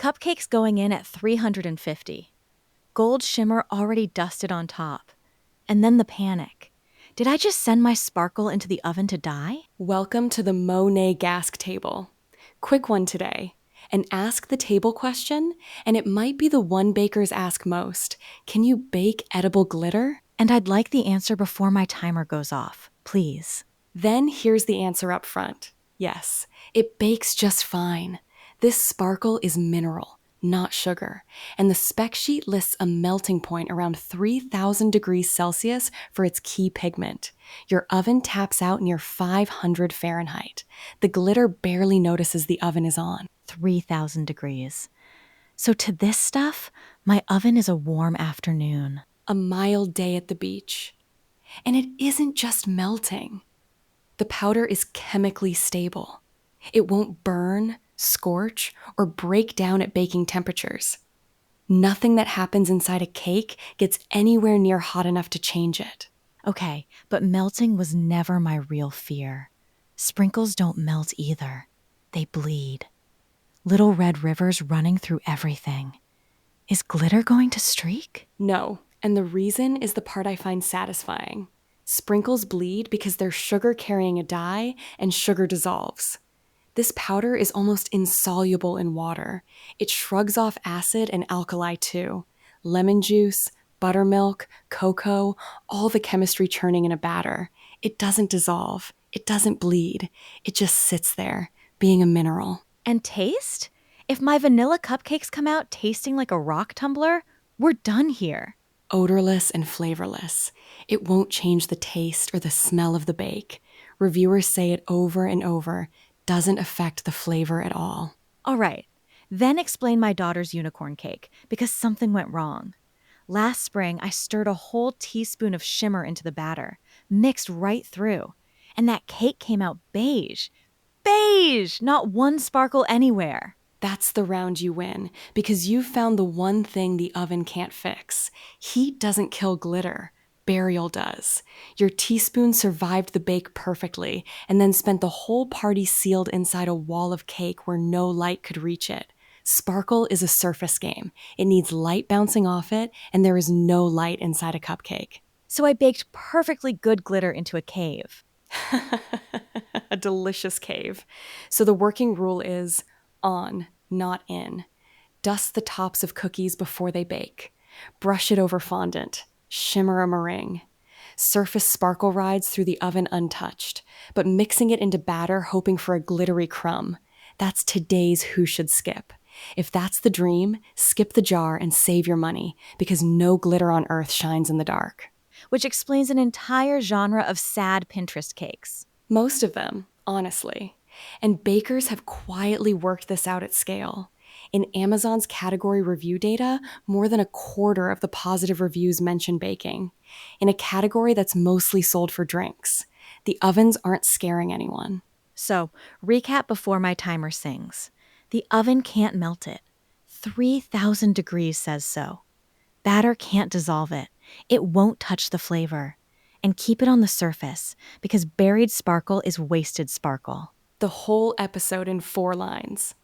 Cupcake's going in at 350. Gold shimmer already dusted on top. And then the panic. Did I just send my sparkle into the oven to die? Welcome to the Monégasque Table. Quick one today. An ask the table question, and it might be the one bakers ask most. Can you bake edible glitter? And I'd like the answer before my timer goes off, please. Then here's the answer up front. Yes, it bakes just fine. This sparkle is mineral, not sugar, and the spec sheet lists a melting point around 3,000 degrees Celsius for its key pigment. Your oven taps out near 500 Fahrenheit. The glitter barely notices the oven is on. 3,000 degrees. So to this stuff, my oven is a warm afternoon. A mild day at the beach. And it isn't just melting. The powder is chemically stable. It won't burn, scorch, or break down at baking temperatures. Nothing that happens inside a cake gets anywhere near hot enough to change it. Okay, but melting was never my real fear. Sprinkles don't melt either. They bleed. Little red rivers running through everything. Is glitter going to streak? No, and the reason is the part I find satisfying. Sprinkles bleed because they're sugar carrying a dye, and sugar dissolves. This powder is almost insoluble in water. It shrugs off acid and alkali too. Lemon juice, buttermilk, cocoa, all the chemistry churning in a batter. It doesn't dissolve. It doesn't bleed. It just sits there, being a mineral. And taste? If my vanilla cupcakes come out tasting like a rock tumbler, we're done here. Odorless and flavorless. It won't change the taste or the smell of the bake. Reviewers say it over and over. Doesn't affect the flavor at all. All right, then explain my daughter's unicorn cake, because something went wrong. Last spring, I stirred a whole teaspoon of shimmer into the batter, mixed right through, and that cake came out beige. Beige! Not one sparkle anywhere. That's the round you win, because you've found the one thing the oven can't fix. Heat doesn't kill glitter. Burial does. Your teaspoon survived the bake perfectly, and then spent the whole party sealed inside a wall of cake where no light could reach it. Sparkle is a surface game. It needs light bouncing off it, and there is no light inside a cupcake. So I baked perfectly good glitter into a cave. A delicious cave. So the working rule is on, not in. Dust the tops of cookies before they bake. Brush it over fondant. Shimmer a meringue. Surface sparkle rides through the oven untouched, but mixing it into batter hoping for a glittery crumb. That's today's Who Should Skip. If that's the dream, skip the jar and save your money, because no glitter on earth shines in the dark. Which explains an entire genre of sad Pinterest cakes. Most of them, honestly. And bakers have quietly worked this out at scale. In Amazon's category review data, more than a quarter of the positive reviews mention baking. In a category that's mostly sold for drinks. The ovens aren't scaring anyone. So, recap before my timer sings. The oven can't melt it. 3,000 degrees says so. Batter can't dissolve it. It won't touch the flavor. And keep it on the surface, because buried sparkle is wasted sparkle. The whole episode in 4 lines.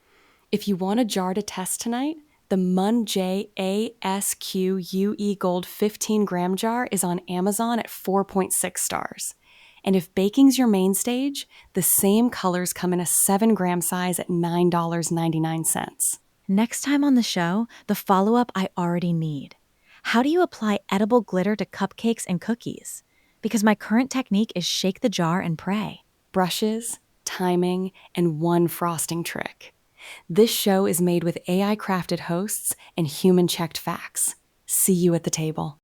If you want a jar to test tonight, the Mun J ASQUE Gold 15-gram jar is on Amazon at 4.6 stars. And if baking's your main stage, the same colors come in a 7-gram size at $9.99. Next time on the show, the follow-up I already need. How do you apply edible glitter to cupcakes and cookies? Because my current technique is shake the jar and pray. Brushes, timing, and one frosting trick. This show is made with AI-crafted hosts and human-checked facts. See you at the table.